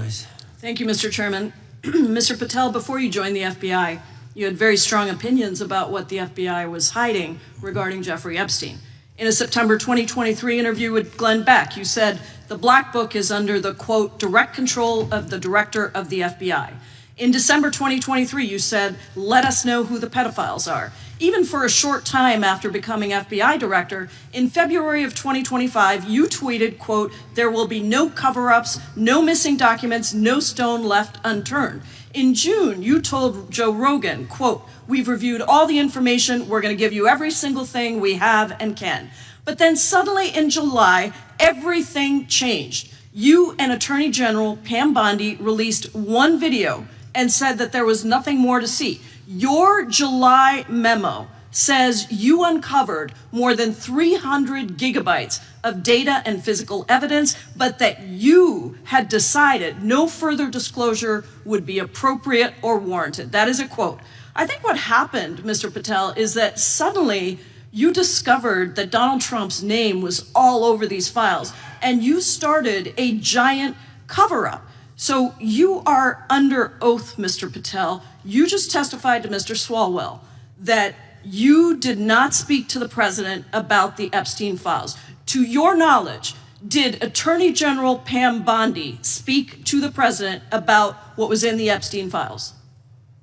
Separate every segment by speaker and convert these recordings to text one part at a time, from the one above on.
Speaker 1: recognize.
Speaker 2: Thank you, Mr. Chairman. Mr. Patel, before you joined the FBI, you had very strong opinions about what the FBI was hiding regarding Jeffrey Epstein. In a September 2023 interview with Glenn Beck, you said the Black Book is under the, quote, direct control of the director of the FBI. In December 2023, you said, let us know who the pedophiles are. Even for a short time after becoming FBI director, in February of 2025, you tweeted, quote, there will be no cover-ups, no missing documents, no stone left unturned. In June, you told Joe Rogan, quote, we've reviewed all the information, we're gonna give you every single thing we have and can. But then suddenly in July, everything changed. You and Attorney General Pam Bondi released one video and said that there was nothing more to see. Your July memo says you uncovered more than 300 gigabytes of data and physical evidence, but that you had decided no further disclosure would be appropriate or warranted. That is a quote. I think what happened, Mr. Patel, is that suddenly you discovered that Donald Trump's name was all over these files, and you started a giant cover-up. So you are under oath, Mr. Patel. You just testified to Mr. Swalwell that you did not speak to the president about the Epstein files. To your knowledge, did Attorney General Pam Bondi speak to the president about what was in the Epstein files?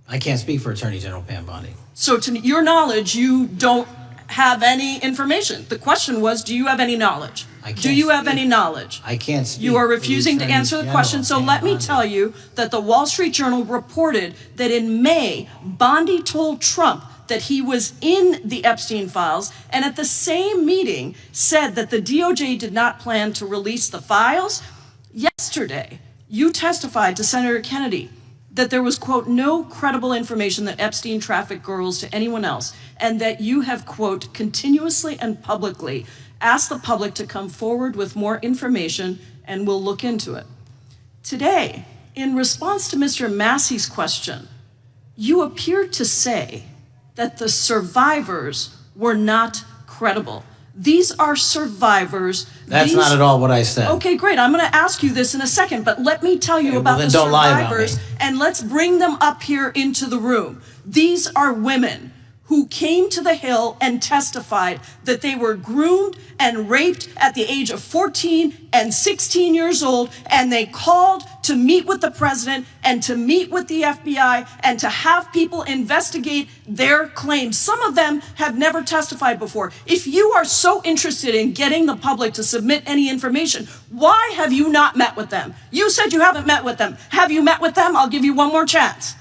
Speaker 3: I can't speak for Attorney General Pam Bondi.
Speaker 2: So to your knowledge, you don't have any information. The question was, do you have any knowledge? Do you have any knowledge?
Speaker 3: I can't speak.
Speaker 2: You are refusing to answer the question, so let me tell you that the Wall Street Journal reported that in May, Bondi told Trump that he was in the Epstein files, and at the same meeting said that the DOJ did not plan to release the files. Yesterday, you testified to Senator Kennedy that there was, quote, no credible information that Epstein trafficked girls to anyone else, and that you have, quote, continuously and publicly asked the public to come forward with more information and we'll look into it. Today, in response to Mr. Massey's question, you appeared to say that the survivors were not credible. These are survivors.
Speaker 3: That's not at all what I said.
Speaker 2: Okay, great. I'm going to ask you this in a second, but let me tell you about the survivors, and let's bring them up here into the room. These are women who came to the Hill and testified that they were groomed and raped at the age of 14 and 16 years old, and they called to meet with the president and to meet with the FBI and to have people investigate their claims. Some of them have never testified before. If you are so interested in getting the public to submit any information, why have you not met with them? You said you haven't met with them. Have you met with them? I'll give you one more chance.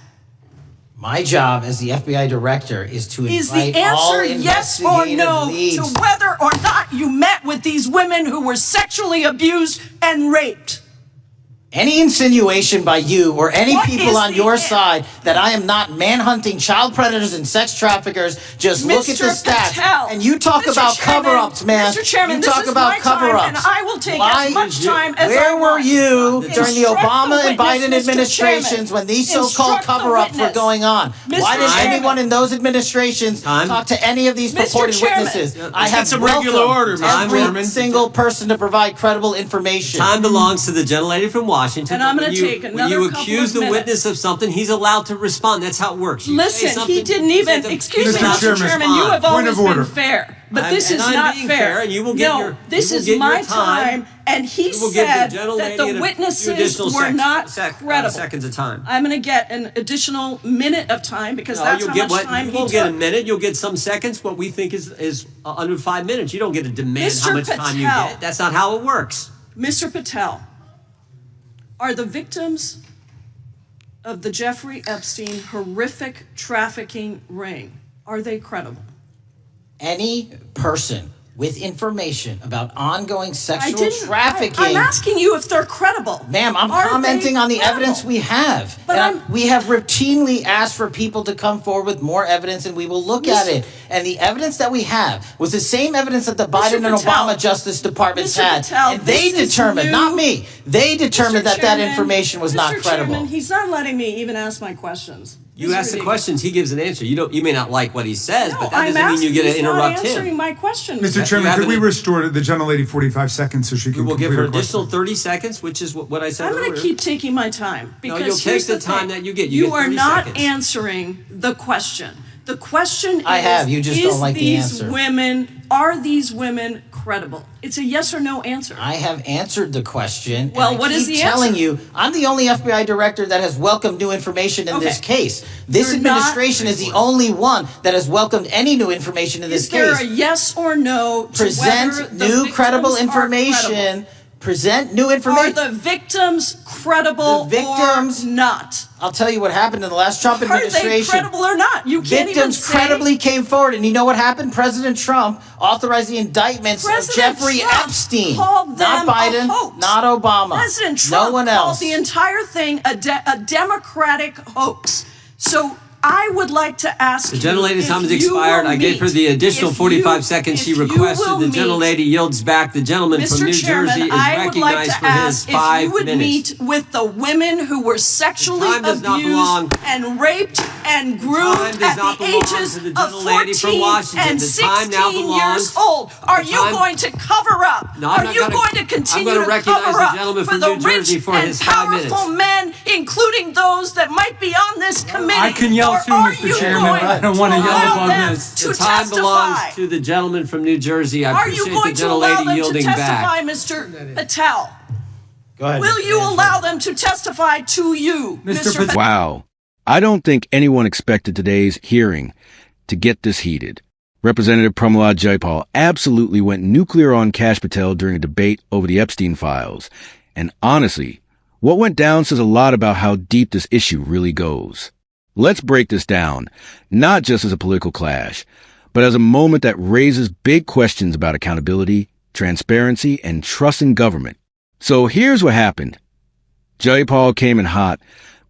Speaker 3: My job as the FBI director is to invite all investigative leads.
Speaker 2: Is the answer yes or no to whether or not you met with these women who were sexually abused and raped?
Speaker 3: Any insinuation by you or any people on your side that I am not manhunting child predators and sex traffickers, just look at the stats. And you talk about cover-ups, man.
Speaker 2: Mr. Chairman,
Speaker 3: you talk about cover-ups.
Speaker 2: And I will take as much time as
Speaker 3: Where were you during the Obama and Biden administrations when these so-called cover-ups were going on? Why did anyone in those administrations talk to any of these purported witnesses? I have welcomed every single person to provide credible information.
Speaker 1: Time belongs to the gentlelady from Washington.
Speaker 2: And I'm going to take another couple of minutes.
Speaker 1: When you accuse the witness of something, he's allowed to respond. That's how it works.
Speaker 2: Listen, he didn't even, excuse me, Mr. Chairman, you have always been fair. But this is not fair.
Speaker 1: And you will get
Speaker 2: no, this is my time, and he said that the witnesses were not credible.
Speaker 1: Seconds of time.
Speaker 2: I'm going to get an additional minute of time because that's how much time he took.
Speaker 1: You won't get a minute. You'll get some seconds. What we think is under 5 minutes. You don't get to demand how much time you get. That's not how it works.
Speaker 2: Mr. Patel, are the victims of the Jeffrey Epstein horrific trafficking ring, are they credible?
Speaker 3: Any person with information about ongoing sexual trafficking.
Speaker 2: I'm asking you if they're credible.
Speaker 3: Ma'am, I'm commenting on the evidence we have. We have routinely asked for people to come forward with more evidence, and we will look at it. And the evidence that we have was the same evidence that the Biden and Obama Justice Departments had. And they determined, not me, they determined that that information was not credible.
Speaker 2: Chairman, he's not letting me even ask my questions.
Speaker 1: You ask the questions, he gives an answer. You may not like what he says, but that doesn't mean you get to interrupt him.
Speaker 2: He's not answering my question.
Speaker 4: Mr. Chairman, could we restore the gentlelady 45 seconds so she can
Speaker 1: We'll
Speaker 4: complete
Speaker 1: give her
Speaker 4: her
Speaker 1: additional
Speaker 4: question?
Speaker 1: 30 seconds, which is what I said
Speaker 2: I'm
Speaker 1: earlier.
Speaker 2: going to keep taking my time. Because
Speaker 1: no, you'll take the time that you get.
Speaker 2: You are not answering the question. The question is,
Speaker 3: you just don't like the answer.
Speaker 2: Are these women credible? It's a yes or no answer.
Speaker 3: I have answered the question.
Speaker 2: Well, what is the answer?
Speaker 3: I'm telling you, I'm the only FBI director that has welcomed new information in this case. This administration is the only one that has welcomed any new information in this case.
Speaker 2: Is there a yes or no to
Speaker 3: present new credible information? Present new information.
Speaker 2: Are the victims credible or not?
Speaker 3: I'll tell you what happened in the last Trump administration.
Speaker 2: Are they credible or not? You can't even
Speaker 3: Victims credibly came forward, and you know what happened? President Trump authorized the indictments of Jeffrey Epstein.
Speaker 2: Called them
Speaker 3: not Biden,
Speaker 2: a hoax.
Speaker 3: not Obama.
Speaker 2: President Trump
Speaker 3: no one else.
Speaker 2: called the entire thing a Democratic hoax. So I would like to ask
Speaker 1: the gentlelady's time has expired. I gave her the additional 45 seconds she requested. The gentlelady yields back. The gentleman from New Jersey is recognized for his 5 minutes.
Speaker 2: If you would meet with the women who were sexually abused and raped and groomed at the ages of 14 and 16 years old. Are you going to cover up? Are you going to continue to cover up for the rich and powerful men, including those that might be on this committee?
Speaker 4: I can yell too, Mr. Chairman, but I don't want to yell above this.
Speaker 1: The time belongs to the gentleman from New Jersey. I appreciate the gentlelady yielding back.
Speaker 2: Are you going to allow them to testify, Mr. Patel?
Speaker 3: Go ahead.
Speaker 2: Will you allow them to testify to you, Mr. Patel?
Speaker 5: Wow. I don't think anyone expected today's hearing to get this heated. Representative Pramila Jayapal absolutely went nuclear on Kash Patel during a debate over the Epstein files. And honestly, what went down says a lot about how deep this issue really goes. Let's break this down, not just as a political clash, but as a moment that raises big questions about accountability, transparency, and trust in government. So here's what happened. Jayapal came in hot,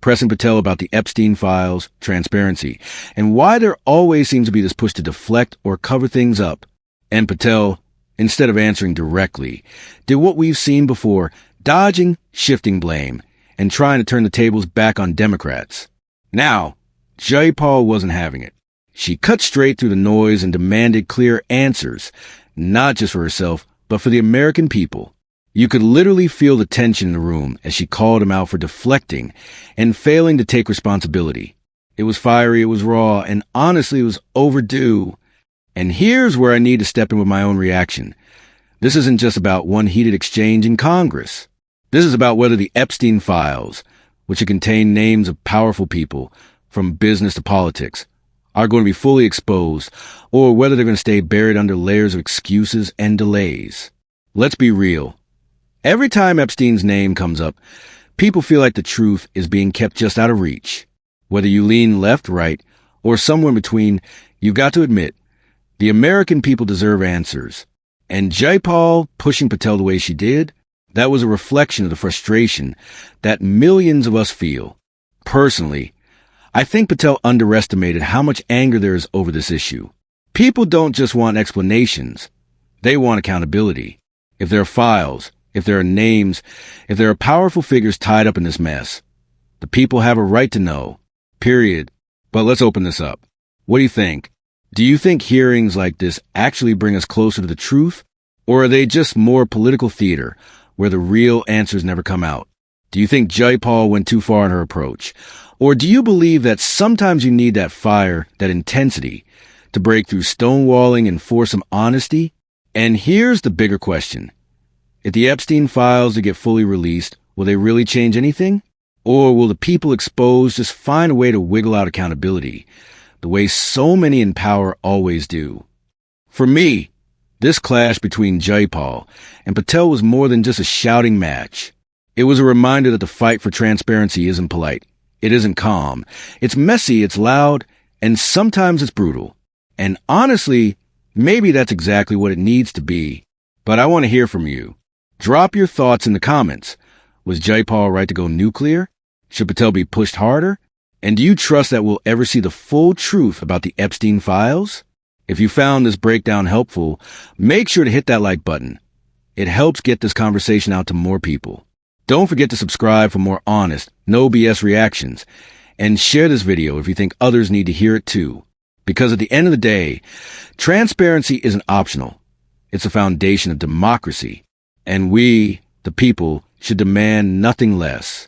Speaker 5: pressing Patel about the Epstein files, transparency, and why there always seems to be this push to deflect or cover things up. And Patel, instead of answering directly, did what we've seen before, dodging, shifting blame, and trying to turn the tables back on Democrats. Now, Jayapal wasn't having it. She cut straight through the noise and demanded clear answers, not just for herself, but for the American people. You could literally feel the tension in the room as she called him out for deflecting and failing to take responsibility. It was fiery, it was raw, and honestly, it was overdue. And here's where I need to step in with my own reaction. This isn't just about one heated exchange in Congress. This is about whether the Epstein files, which contain names of powerful people, from business to politics, are going to be fully exposed, or whether they're going to stay buried under layers of excuses and delays. Let's be real. Every time Epstein's name comes up, people feel like the truth is being kept just out of reach. Whether you lean left, right, or somewhere in between, you've got to admit, the American people deserve answers. And Jayapal pushing Patel the way she did, that was a reflection of the frustration that millions of us feel. Personally, I think Patel underestimated how much anger there is over this issue. People don't just want explanations. They want accountability. If there are files, if there are names, if there are powerful figures tied up in this mess, the people have a right to know. Period. But let's open this up. What do you think? Do you think hearings like this actually bring us closer to the truth? Or are they just more political theater, where the real answers never come out? Do you think Jayapal went too far in her approach? Or do you believe that sometimes you need that fire, that intensity, to break through stonewalling and force some honesty? And here's the bigger question. If the Epstein files get fully released, will they really change anything? Or will the people exposed just find a way to wiggle out accountability, the way so many in power always do? For me, this clash between Jayapal and Patel was more than just a shouting match. It was a reminder that the fight for transparency isn't polite. It isn't calm. It's messy, it's loud, and sometimes it's brutal. And honestly, maybe that's exactly what it needs to be. But I want to hear from you. Drop your thoughts in the comments. Was Jayapal right to go nuclear? Should Patel be pushed harder? And do you trust that we'll ever see the full truth about the Epstein files? If you found this breakdown helpful, make sure to hit that like button. It helps get this conversation out to more people. Don't forget to subscribe for more honest, no BS reactions. and share this video if you think others need to hear it too. Because at the end of the day, transparency isn't optional. It's a foundation of democracy, and we, the people, should demand nothing less.